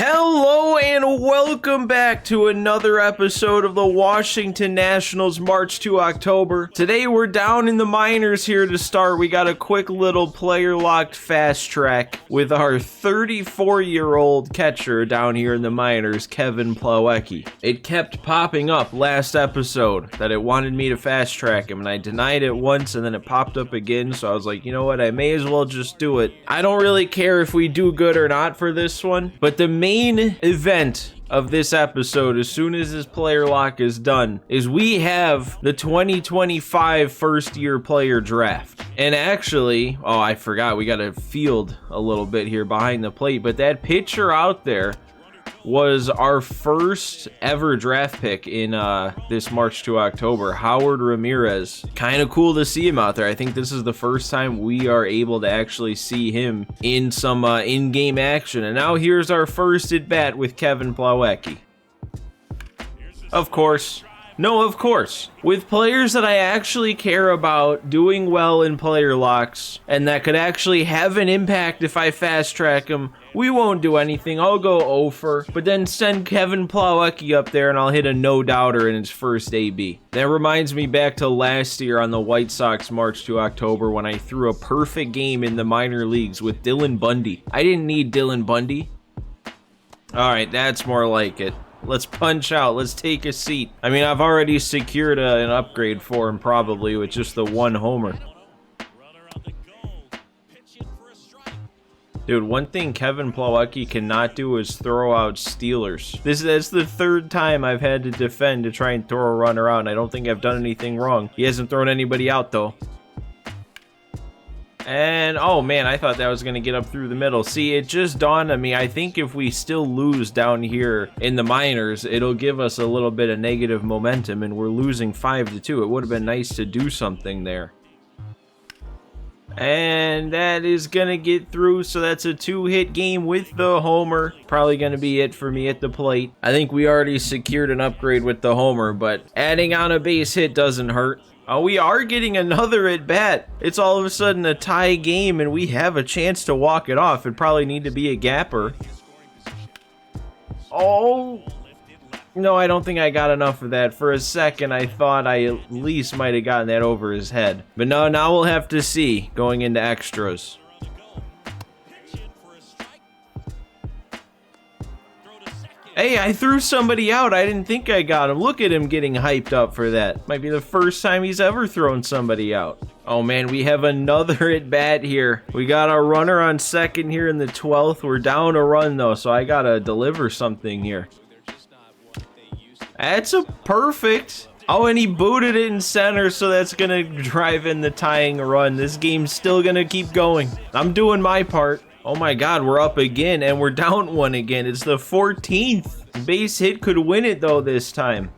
Hello and welcome back to another episode of the Washington Nationals March to October. Today we're down in the minors here to start. We got a quick little player locked fast track with our 34-year-old catcher down here in the minors, Kevin Plawecki. It kept popping up last episode that it wanted me to fast track him, and I denied it once and then it popped up again, so I was like, you know what, I may as well just do it. I don't really care if we do good or not for this one, but the main event of this episode, as soon as this player lock is done, is we have the 2025 first year player draft. And actually, oh, I forgot, we got to field a little bit here behind the plate, but that pitcher out there was our first ever draft pick in this March to October, Howard Ramirez. Kind of cool to see him out there. I think this is the first time we are able to actually see him in some in-game action. And now here's our first at-bat with Kevin Plawecki. Of course. No, of course. With players that I actually care about doing well in player locks and that could actually have an impact if I fast track them, we won't do anything. I'll go over, but then send Kevin Plawecki up there and I'll hit a no-doubter in his first AB. That reminds me back to last year on the White Sox March to October when I threw a perfect game in the minor leagues with Dylan Bundy. I didn't need Dylan Bundy. All right, that's more like it. Let's punch out. Let's take a seat. I mean, I've already secured an upgrade for him probably with just the one homer. Dude, one thing Kevin Plawecki cannot do is throw out stealers. That's the third time I've had to defend to try and throw a runner out, and I don't think I've done anything wrong. He hasn't thrown anybody out, though. And, oh man, I thought that was going to get up through the middle. See, it just dawned on me, I think if we still lose down here in the minors, it'll give us a little bit of negative momentum, and we're losing 5-2. It would have been nice to do something there. And that is going to get through, so that's a 2-hit game with the homer. Probably going to be it for me at the plate. I think we already secured an upgrade with the homer, but adding on a base hit doesn't hurt. Oh, we are getting another at-bat. It's all of a sudden a tie game, and we have a chance to walk it off. It'd probably need to be a gapper. Oh, no, I don't think I got enough of that. For a second, I thought I at least might have gotten that over his head. But no, now we'll have to see going into extras. Hey, I threw somebody out. I didn't think I got him. Look at him getting hyped up for that. Might be the first time he's ever thrown somebody out. Oh man, we have another at bat here. We got our runner on second here in the 12th. We're down a run though, so I gotta deliver something here. That's a perfect. Oh, and he booted it in center, so that's gonna drive in the tying run. This game's still gonna keep going. I'm doing my part. Oh my god, we're up again, and we're down one again. It's the 14th. Base hit could win it, though, this time.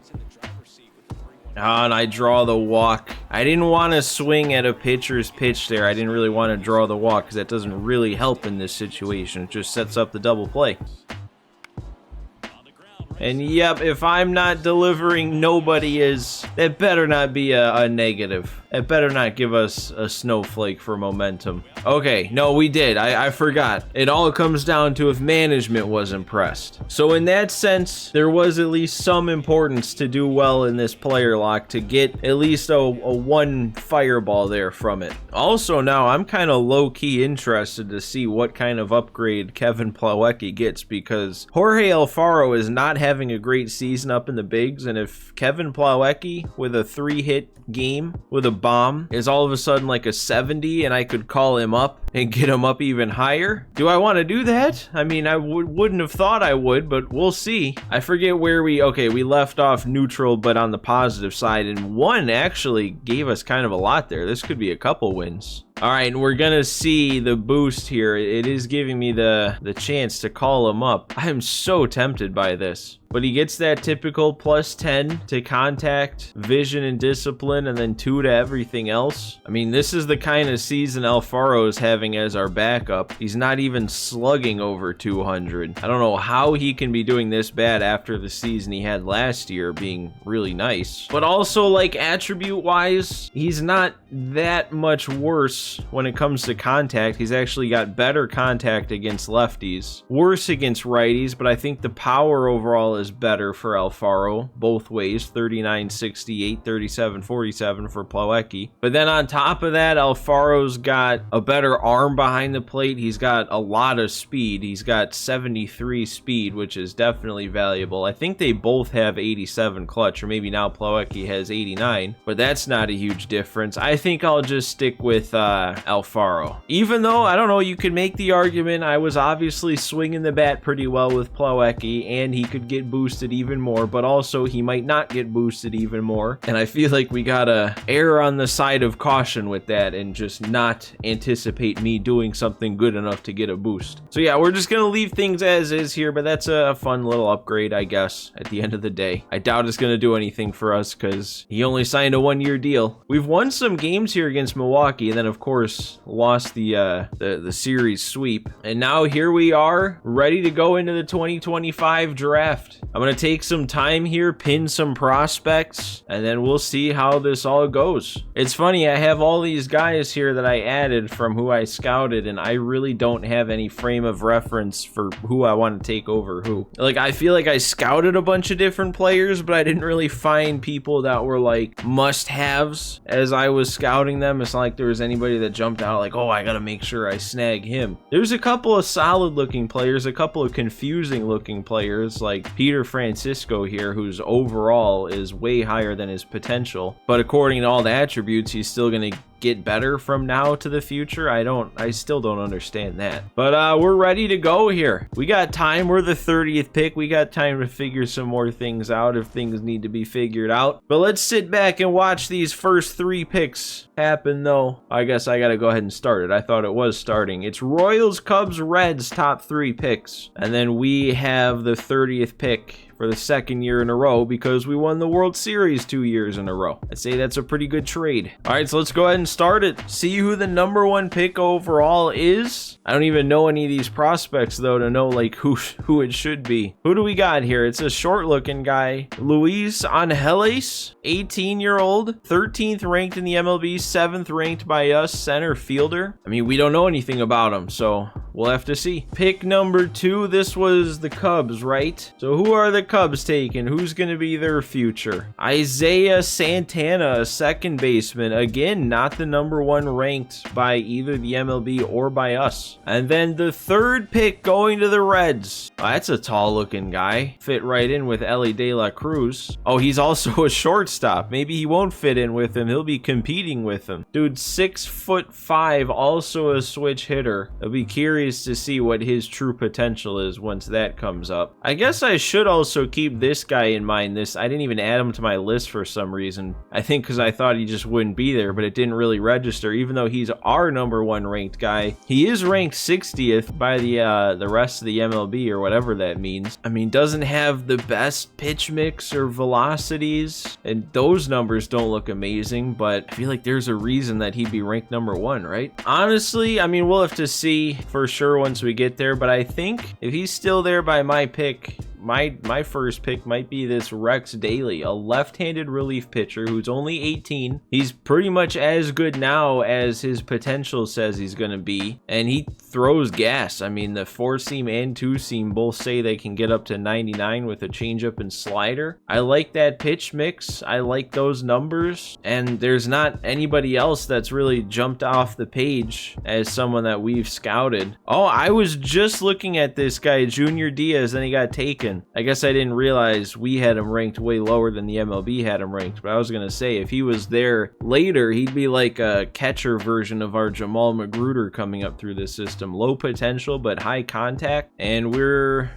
Oh, and I draw the walk. I didn't want to swing at a pitcher's pitch there. I didn't really want to draw the walk, because that doesn't really help in this situation. It just sets up the double play. And yep, if I'm not delivering, nobody is. That better not be a negative. It better not give us a snowflake for momentum. Okay, no, we did. I forgot. It all comes down to if management was impressed. So in that sense, there was at least some importance to do well in this player lock to get at least a one fireball there from it. Also now, I'm kind of low-key interested to see what kind of upgrade Kevin Plawecki gets, because Jorge Alfaro is not having a great season up in the bigs, and if Kevin Plawecki with a 3-hit game with a bomb is all of a sudden like a 70 and I could call him up and get him up even higher, do I want to do that? I mean, I wouldn't have thought I would, but we'll see. I forget where we left off neutral but on the positive side, and one actually gave us kind of a lot there. This could be a couple wins. All right, and we're gonna see the boost here. It is giving me the chance to call him up. I am so tempted by this. But he gets that typical +10 to contact, vision, and discipline, and then 2 to everything else. I mean, this is the kind of season Alfaro is having as our backup. He's not even slugging over 200. I don't know how he can be doing this bad after the season he had last year being really nice. But also, like, attribute-wise, he's not that much worse worse when it comes to contact. He's actually got better contact against lefties, worse against righties, but I think the power overall is better for Alfaro both ways. 39.68, 37.47 for Plawecki. But then on top of that, Alfaro's got a better arm behind the plate. He's got a lot of speed. He's got 73 speed, which is definitely valuable. I think they both have 87 clutch, or maybe now Plawecki has 89, but that's not a huge difference. I think I'll just stick with Alfaro. Even though, I don't know, you could make the argument I was obviously swinging the bat pretty well with Plawecki, and he could get boosted even more, but also he might not get boosted even more. And I feel like we gotta err on the side of caution with that and just not anticipate me doing something good enough to get a boost. So yeah, we're just gonna leave things as is here, but that's a fun little upgrade, I guess, at the end of the day. I doubt it's gonna do anything for us because he only signed a 1-year deal. We've won some games here against Milwaukee, and then of course lost the series sweep. And now here we are, ready to go into the 2025 draft. I'm gonna take some time here, pin some prospects, and then we'll see how this all goes. It's funny, I have all these guys here that I added from who I scouted, and I really don't have any frame of reference for who I want to take over who. Like, I feel like I scouted a bunch of different players, but I didn't really find people that were like must-haves as I was scouting them. It's not like there was anybody that jumped out like, oh, I gotta make sure I snag him. There's a couple of solid-looking players, a couple of confusing-looking players, like Peter Francisco here, whose overall is way higher than his potential, but according to all the attributes, he's still gonna get better from now to the future. I still don't understand that. But we're ready to go here. We got time. We're the 30th pick. We got time to figure some more things out if things need to be figured out. But let's sit back and watch these first 3 picks happen, though. I guess I gotta go ahead and start it. I thought it was starting. It's Royals, Cubs, Reds, top 3 picks. And then we have the 30th pick for the 2nd year in a row because we won the World Series 2 years in a row. I'd say that's a pretty good trade. All right, so let's go ahead and start it. See who the #1 pick overall is. I don't even know any of these prospects, though, to know like who it should be. Who do we got here? It's a short-looking guy. Luis Angeles, 18-year-old, 13th ranked in the MLB, 7th ranked by us, center fielder. I mean, we don't know anything about him, so we'll have to see. Pick number 2, this was the Cubs, right? So who are the Cubs taking? Who's going to be their future? Isaiah Santana, a second baseman. Again, not the #1 ranked by either the MLB or by us. And then the 3rd pick going to the Reds. Oh, that's a tall looking guy. Fit right in with Ellie De La Cruz. Oh, he's also a shortstop. Maybe he won't fit in with him. He'll be competing with him. Dude, 6'5", also a switch hitter. I'll be curious to see what his true potential is once that comes up. I guess I should also keep this guy in mind. I didn't even add him to my list for some reason. I think because I thought he just wouldn't be there, but it didn't really register, even though he's our #1 ranked guy. He is ranked 60th by the rest of the MLB, or whatever that means. I mean, doesn't have the best pitch mix or velocities, and those numbers don't look amazing, but I feel like there's a reason that he'd be ranked #1, right? Honestly, I mean, we'll have to see for sure once we get there, but I think if he's still there by my pick, my first pick might be this Rex Daly, a left-handed relief pitcher who's only 18. He's pretty much as good now as his potential says he's going to be, and he throws gas. I mean, the 4-seam and 2-seam both say they can get up to 99 with a changeup and slider. I like that pitch mix. I like those numbers, and there's not anybody else that's really jumped off the page as someone that we've scouted. Oh, I was just looking at this guy, Junior Diaz, and he got taken. I guess I didn't realize we had him ranked way lower than the MLB had him ranked, but I was going to say if he was there later, he'd be like a catcher version of our Jamal Magruder coming up through the system. Low potential, but high contact, and we're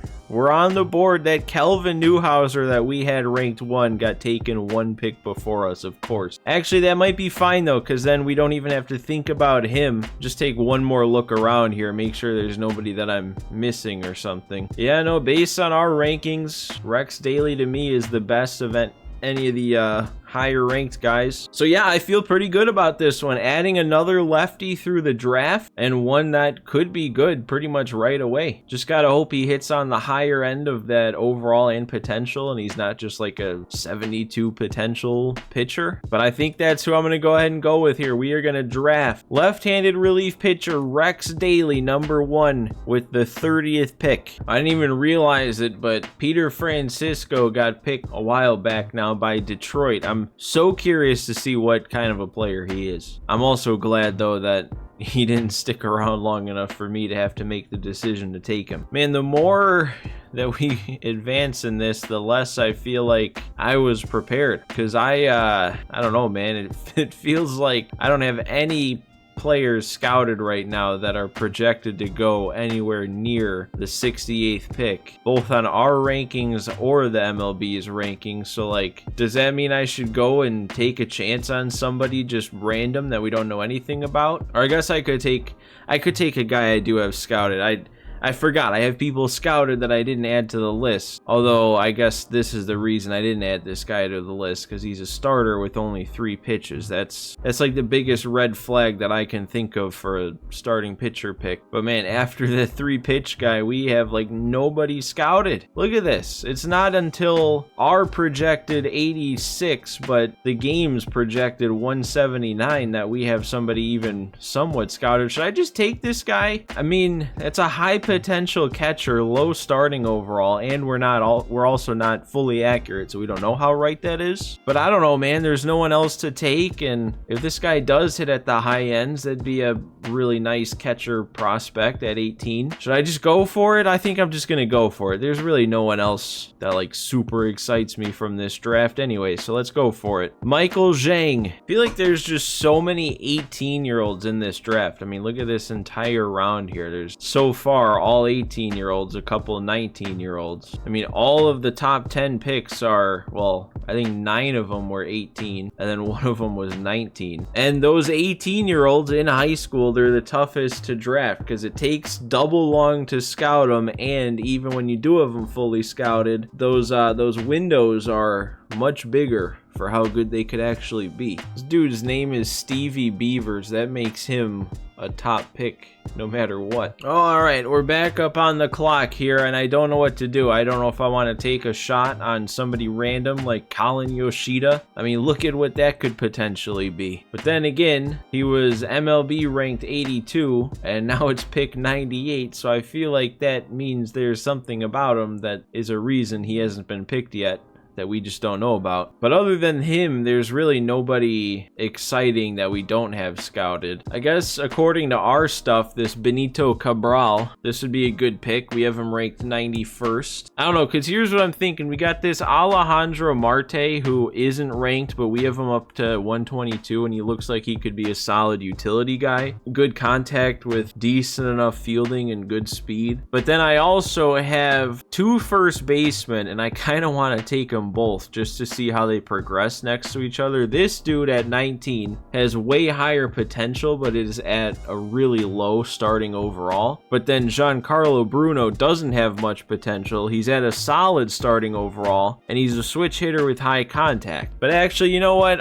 on the board. That Kelvin Newhouser that we had ranked 1 got taken 1 pick before us, of course. Actually, that might be fine though, because then we don't even have to think about him. Just take one more look around here, make sure there's nobody that I'm missing or something. Yeah, no, based on our rankings, Rex Daly to me is the best of any of the higher ranked guys. So yeah, I feel pretty good about this one. Adding another lefty through the draft and one that could be good pretty much right away. Just gotta hope he hits on the higher end of that overall and potential, and he's not just like a 72 potential pitcher. But I think that's who I'm gonna go ahead and go with here. We are gonna draft left-handed relief pitcher Rex Daly, number 1, with the 30th pick. I didn't even realize it, but Peter Francisco got picked a while back now by Detroit. I'm so curious to see what kind of a player he is. I'm also glad though that he didn't stick around long enough for me to have to make the decision to take him. Man, the more that we advance in this, the less I feel like I was prepared, because I don't know, man, it feels like I don't have any players scouted right now that are projected to go anywhere near the 68th pick, both on our rankings or the MLB's rankings. So like, does that mean I should go and take a chance on somebody just random that we don't know anything about? Or I guess I could take a guy I do have scouted. I forgot, I have people scouted that I didn't add to the list. Although, I guess this is the reason I didn't add this guy to the list, because he's a starter with only 3 pitches. That's like the biggest red flag that I can think of for a starting pitcher pick. But man, after the 3-pitch guy, we have like nobody scouted. Look at this. It's not until our projected 86, but the game's projected 179 that we have somebody even somewhat scouted. Should I just take this guy? I mean, it's a high potential catcher, low starting overall, and we're also not fully accurate, so we don't know how right that is. But I don't know, man, there's no one else to take, and if this guy does hit at the high ends, that'd be a really nice catcher prospect at 18. Should I just go for it? I think I'm just gonna go for it. There's really no one else that like super excites me from this draft anyway, so let's go for it. Michael Zhang. I feel like there's just so many 18-year-olds in this draft. I mean, look at this entire round here. There's so far all 18-year-olds, a couple 19-year-olds. I mean, all of the top 10 picks are, well, I think 9 of them were 18, and then 1 of them was 19. And those 18-year-olds in high school, they're the toughest to draft because it takes double long to scout them, and even when you do have them fully scouted, those windows are much bigger for how good they could actually be. This dude's name is Stevie Beavers. That makes him a top pick no matter what. Oh, all right, we're back up on the clock here, and I don't know what to do. I don't know if I want to take a shot on somebody random like Colin Yoshida. I mean, look at what that could potentially be. But then again, he was MLB ranked 82, and now it's pick 98, so I feel like that means there's something about him that is a reason he hasn't been picked yet that we just don't know about. But other than him, there's really nobody exciting that we don't have scouted. I guess according to our stuff, this Benito Cabral, this would be a good pick. We have him ranked 91st. I don't know, because here's what I'm thinking. We got this Alejandro Marte, who isn't ranked, but we have him up to 122, and he looks like he could be a solid utility guy. Good contact with decent enough fielding and good speed. But then I also have 2 first basemen, and I kind of want to take them both just to see how they progress next to each other. This dude at 19 has way higher potential, but is at a really low starting overall. But then Giancarlo Bruno doesn't have much potential. He's at a solid starting overall, and he's a switch hitter with high contact. But actually, you know what?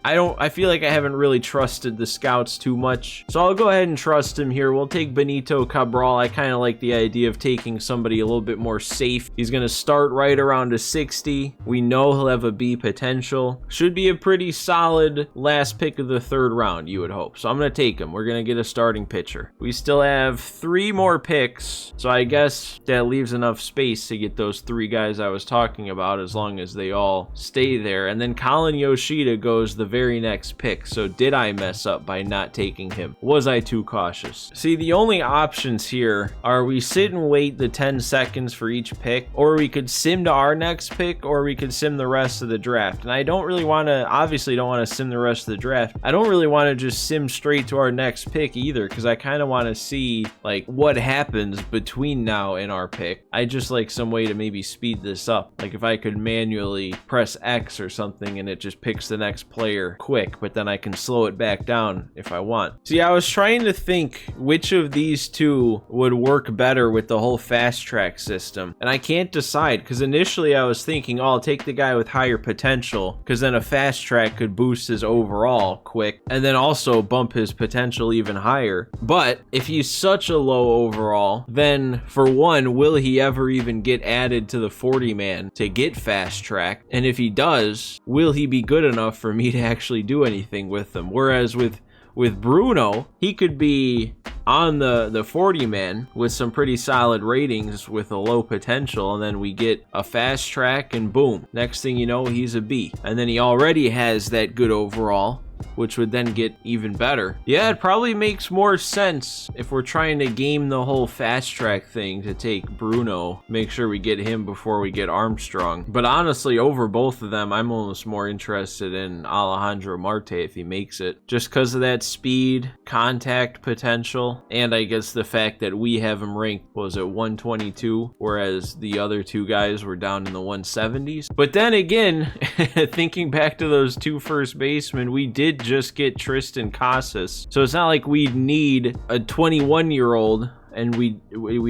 I feel like I haven't really trusted the scouts too much, so I'll go ahead and trust him here. We'll take Benito Cabral. I kind of like the idea of taking somebody a little bit more safe. He's going to start right around a 60. We know he'll have a B potential. Should be a pretty solid last pick of the 3rd round, you would hope. So I'm going to take him. We're going to get a starting pitcher. We still have 3 more picks, so I guess that leaves enough space to get those 3 guys I was talking about, as long as they all stay there. And then Colin Yoshida goes the very next pick. So did I mess up by not taking him? Was I too cautious? See, the only options here are we sit and wait the 10 seconds for each pick, or we could sim to our next pick, or we could sim the rest of the draft. And I don't really want to, obviously don't want to sim the rest of the draft. I don't really want to just sim straight to our next pick either, because I kind of want to see like what happens between now and our pick. I just like some way to maybe speed this up. Like if I could manually press X or something and it just picks the next player higher quick, but then I can slow it back down if I want. See, I was trying to think which of these two would work better with the whole fast track system, and I can't decide, because initially I was thinking, oh, I'll take the guy with higher potential, because then a fast track could boost his overall quick, and then also bump his potential even higher. But if he's such a low overall, then for one, will he ever even get added to the 40-man to get fast track? And if he does, will he be good enough for me to actually do anything with them? Whereas with Bruno, he could be on the 40-man with some pretty solid ratings with a low potential, and then we get a fast track and boom, next thing you know, he's a B. And then he already has that good overall, which would then get even better. Yeah, it probably makes more sense if we're trying to game the whole fast track thing to take Bruno, make sure we get him before we get Armstrong. But honestly, over both of them, I'm almost more interested in Alejandro Marte if he makes it, just because of that speed, contact potential, and I guess the fact that we have him ranked, was it 122, whereas the other two guys were down in the 170s. But then again, thinking back to those two first basemen, we did just get Tristan Casas, so it's not like we need a 21-year-old, and we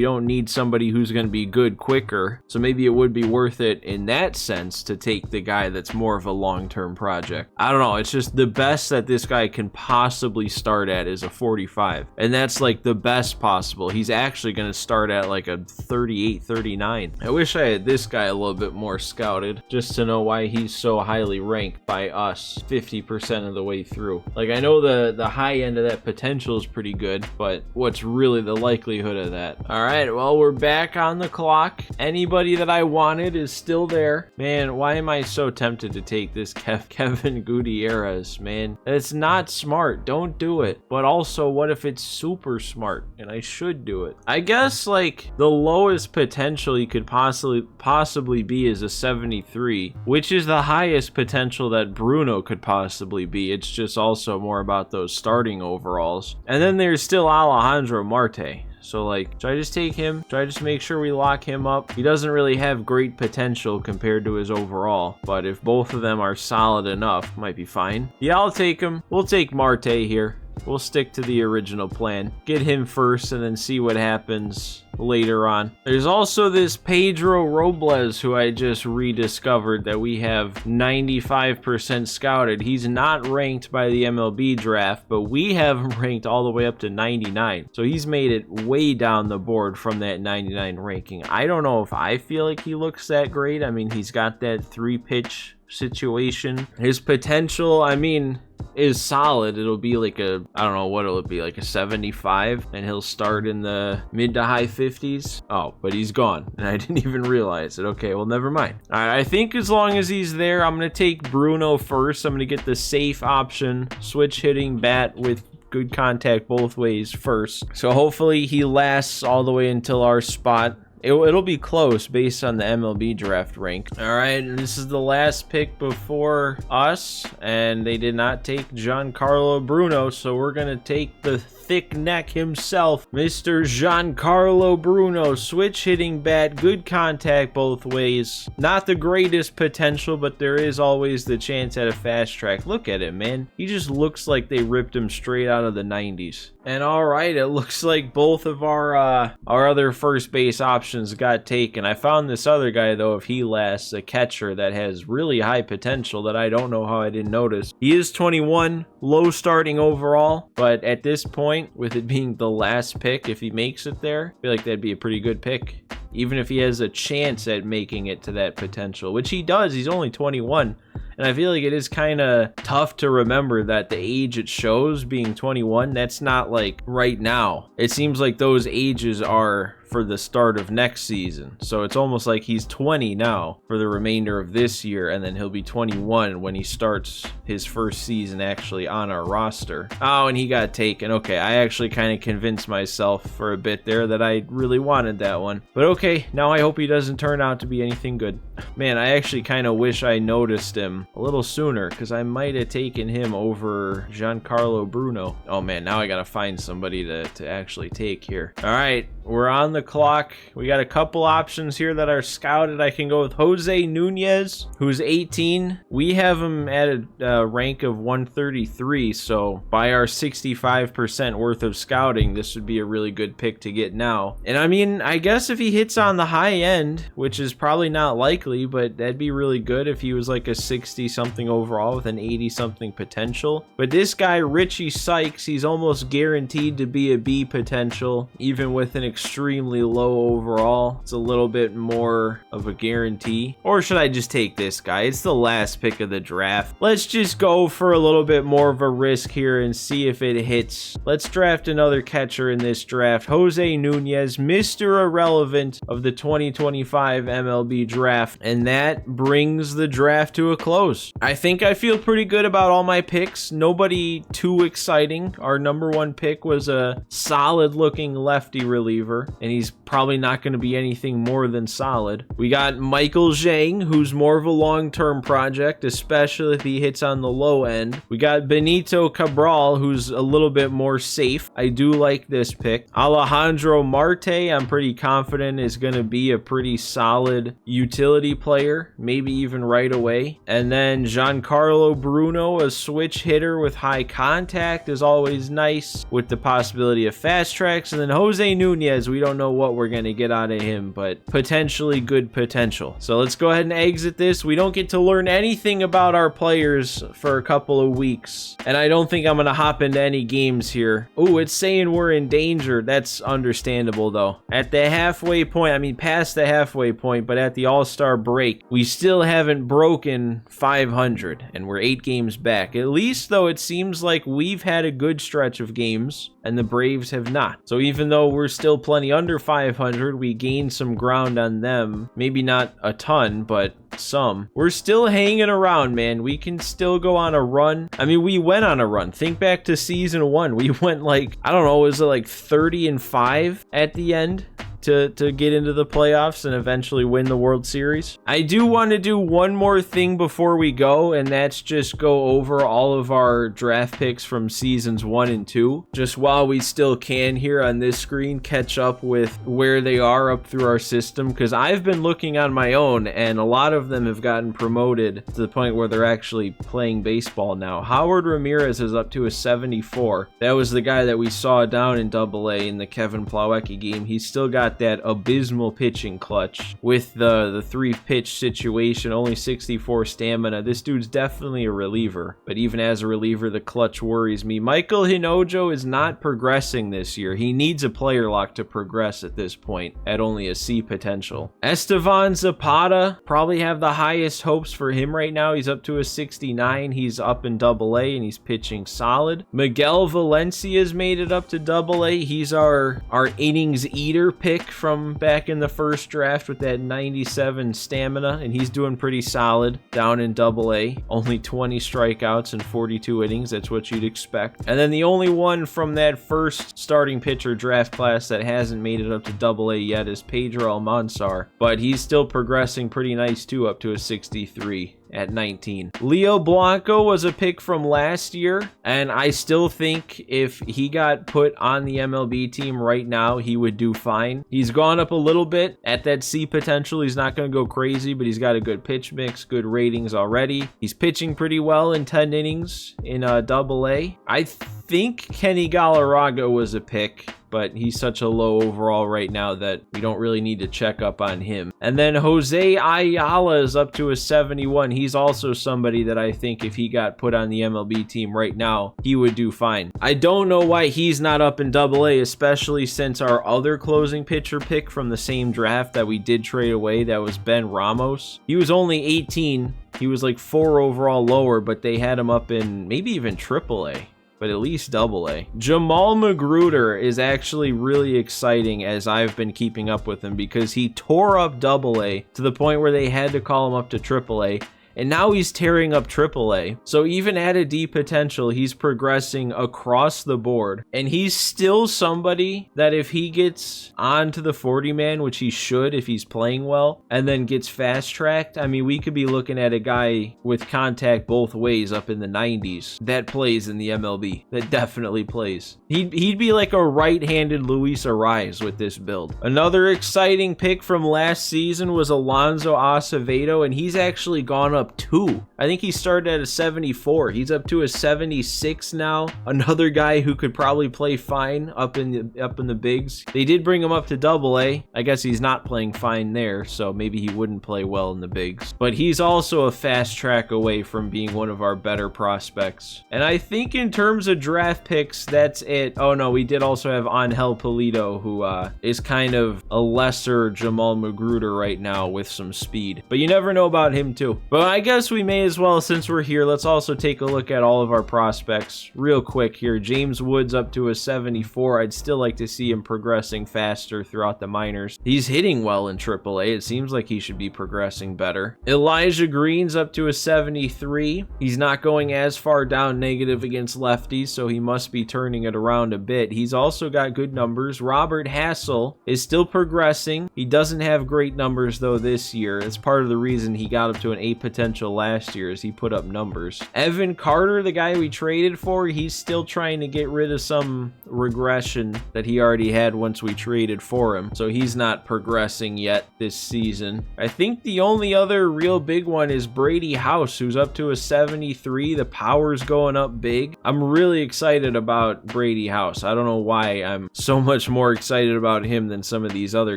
don't need somebody who's going to be good quicker. So maybe it would be worth it in that sense to take the guy that's more of a long-term project. I don't know, it's just the best that this guy can possibly start at is a 45, and that's like the best possible. He's actually going to start at like a 38, 39. I wish I had this guy a little bit more scouted just to know why he's so highly ranked by us 50% of the way through. Like, I know the high end of that potential is pretty good, but what's really the likelihood of that? All right, well, we're back on the clock. Anybody that I wanted is still there. Man, why am I so tempted to take this Kevin Gutierrez, man? It's not smart. Don't do it. But also, what if it's super smart and I should do it? I guess like the lowest potential you could possibly be is a 73, which is the highest potential that Bruno could possibly be. It's just also more about those starting overalls. And then there's still Alejandro Marte. So like, should I just take him? Should I just make sure we lock him up? He doesn't really have great potential compared to his overall, but if both of them are solid enough, might be fine. Yeah, I'll take him. We'll take Marte here. We'll stick to the original plan. Get him first and then see what happens later on. There's also this Pedro Robles who I just rediscovered that we have 95% scouted. He's not ranked by the MLB draft, but we have him ranked all the way up to 99. So he's made it way down the board from that 99 ranking. I don't know if I feel like he looks that great. I mean, he's got that 3-pitch situation. His potential, I mean, is solid. It'll be like a, I don't know what it'll be, like a 75, and he'll start in the mid to high 50s. Oh, but he's gone, and I didn't even realize it. Okay, well, never mind. All right, I think as long as he's there, I'm going to take Bruno first. I'm going to get the safe option, switch hitting bat with good contact both ways first. So hopefully he lasts all the way until our spot. It'll be close based on the MLB draft rank. All right, and this is the last pick before us, and they did not take Giancarlo Bruno, so we're going to take the thick neck himself, Mr. Giancarlo Bruno. Switch hitting bat, good contact both ways. Not the greatest potential, but there is always the chance at a fast track. Look at him, man. He just looks like they ripped him straight out of the 90s. And all right, it looks like both of our other first base options got taken. I found this other guy, though, if he lasts, a catcher that has really high potential that I don't know how I didn't notice. He is 21, low starting overall, but at this point, with it being the last pick, if he makes it there, I feel like that'd be a pretty good pick. Even if he has a chance at making it to that potential, which he does. He's only 21. And I feel like it is kind of tough to remember that the age it shows, being 21, that's not like right now. It seems like those ages are for the start of next season. So it's almost like he's 20 now for the remainder of this year, and then he'll be 21 when he starts his first season actually on our roster. Oh, and he got taken. Okay, I actually kind of convinced myself for a bit there that I really wanted that one. But okay, now I hope he doesn't turn out to be anything good. Man, I actually kind of wish I noticed him a little sooner, because I might have taken him over Giancarlo Bruno. Oh man, now I gotta find somebody to actually take here. All right, we're on the the clock. We got a couple options here that are scouted. I can go with Jose Nunez, who's 18. We have him at a rank of 133, so by our 65% worth of scouting, this would be a really good pick to get now. And I mean, I guess if he hits on the high end, which is probably not likely, but that'd be really good if he was like a 60 something overall with an 80 something potential. But this guy Richie Sykes, he's almost guaranteed to be a B potential, even with an extremely low overall. It's a little bit more of a guarantee. Or should I just take this guy? It's the last pick of the draft. Let's just go for a little bit more of a risk here and see if it hits. Let's draft another catcher in this draft. Jose Nunez, Mr. Irrelevant of the 2025 MLB draft. And that brings the draft to a close. I think I feel pretty good about all my picks. Nobody too exciting. Our number one pick was a solid looking lefty reliever, and he's probably not going to be anything more than solid. We got Michael Zhang, who's more of a long-term project, especially if he hits on the low end. We got Benito Cabral, who's a little bit more safe. I do like this pick. Alejandro Marte, I'm pretty confident is going to be a pretty solid utility player, maybe even right away. And then Giancarlo Bruno, a switch hitter with high contact, is always nice with the possibility of fast tracks. And then Jose Nunez, we don't know what we're going to get out of him, but potentially good potential. So let's go ahead and exit this. We don't get to learn anything about our players for a couple of weeks, and I don't think I'm going to hop into any games here. Oh, it's saying we're in danger. That's understandable though. At the halfway point, I mean past the halfway point, but at the All-Star break, we still haven't broken 500, and we're 8 games back. At least though, it seems like we've had a good stretch of games and the Braves have not. So even though we're still plenty under 500, we gained some ground on them. Maybe not a ton, but some. We're still hanging around, man. We can still go on a run. I mean, we went on a run. Think back to season 1. We went like, I don't know, was it like 30-5 at the end? To get into the playoffs and eventually win the World Series. I do want to do one more thing before we go, and that's just go over all of our draft picks from seasons 1 and 2. Just while we still can here on this screen, catch up with where they are up through our system, because I've been looking on my own, and a lot of them have gotten promoted to the point where they're actually playing baseball now. Howard Ramirez is up to a 74. That was the guy that we saw down in AA in the Kevin Plawecki game. He's still got that abysmal pitching clutch with the 3-pitch situation, only 64 stamina. This dude's definitely a reliever, but even as a reliever, the clutch worries me. Michael Hinojo is not progressing this year. He needs a player lock to progress at this point at only a C potential. Estevan Zapata, probably have the highest hopes for him right now. He's up to a 69. He's up in AA and he's pitching solid. Miguel Valencia's made it up to AA. He's our innings eater pick from back in the first draft with that 97 stamina, and he's doing pretty solid down in AA. Only 20 strikeouts and 42 innings. That's what you'd expect. And then the only one from that first starting pitcher draft class that hasn't made it up to AA yet is Pedro Almanzar, but he's still progressing pretty nice too, up to a 63 at 19. Leo Blanco was a pick from last year, and I still think if he got put on the MLB team right now, he would do fine. He's gone up a little bit at that C potential. He's not going to go crazy, but he's got a good pitch mix, good ratings already. He's pitching pretty well in 10 innings in AA. I think Kenny Galarraga was a pick, but he's such a low overall right now that we don't really need to check up on him. And then Jose Ayala is up to a 71. He's also somebody that I think if he got put on the MLB team right now, he would do fine. I don't know why he's not up in AA, especially since our other closing pitcher pick from the same draft that we did trade away, that was Ben Ramos. He was only 18. He was like 4 overall lower, but they had him up in maybe even AAA. But at least AA. Jamal Magruder is actually really exciting as I've been keeping up with him, because he tore up AA to the point where they had to call him up to AAA. and now he's tearing up AAA. So even at a D potential, he's progressing across the board, and he's still somebody that if he gets onto the 40-man, which he should if he's playing well, and then gets fast-tracked, I mean, we could be looking at a guy with contact both ways up in the 90s that plays in the MLB, that definitely plays. He'd be like a right-handed Luis Ariz with this build. Another exciting pick from last season was Alonso Acevedo, and he's actually gone up 2. I think he started at a 74. He's up to a 76 now. Another guy who could probably play fine up in the bigs. They did bring him up to AA. I guess he's not playing fine there, so maybe he wouldn't play well in the bigs. But he's also a fast track away from being one of our better prospects. And I think in terms of draft picks, that's it. Oh no, we did also have Angel Pulido, who is kind of a lesser Jamal Magruder right now with some speed. But you never know about him too. But I guess we may as well, since we're here, let's also take a look at all of our prospects real quick here. James Woods up to a 74. I'd still like to see him progressing faster throughout the minors. He's hitting well in AAA. It seems like he should be progressing better. Elijah Green's up to a 73. He's not going as far down negative against lefties, so he must be turning it around a bit. He's also got good numbers. Robert Hassel is still progressing. He doesn't have great numbers though this year. It's part of the reason he got up to an 8 potential last year, is he put up numbers. Evan Carter, the guy we traded for, he's still trying to get rid of some regression that he already had once we traded for him, so he's not progressing yet this season. I think the only other real big one is Brady House, who's up to a 73. The power's going up big. I'm really excited about Brady House. I don't know why I'm so much more excited about him than some of these other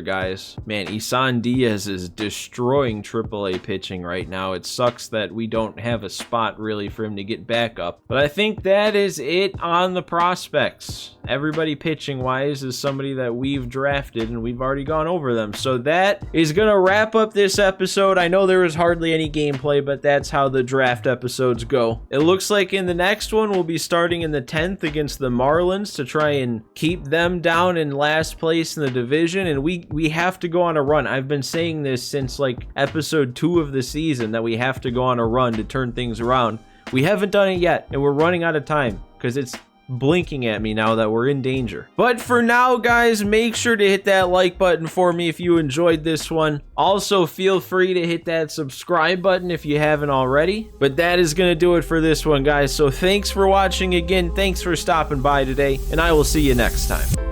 guys. Man, Isan Diaz is destroying AAA pitching right now. It sucks that we don't have a spot really for him to get back up. But I think that is it on the prospects. Everybody pitching wise is somebody that we've drafted, and we've already gone over them. So that is going to wrap up this episode. I know there was hardly any gameplay, but that's how the draft episodes go. It looks like in the next one, we'll be starting in the 10th against the Marlins to try and keep them down in last place in the division. And we have to go on a run. I've been saying this since like episode 2 of the season, that we have to go on a run to turn things around. We haven't done it yet, and we're running out of time because it's blinking at me now that we're in danger. But for now, guys, make sure to hit that like button for me if you enjoyed this one. Also, feel free to hit that subscribe button if you haven't already. But that is going to do it for this one, guys. So thanks for watching again. Thanks for stopping by today, and I will see you next time.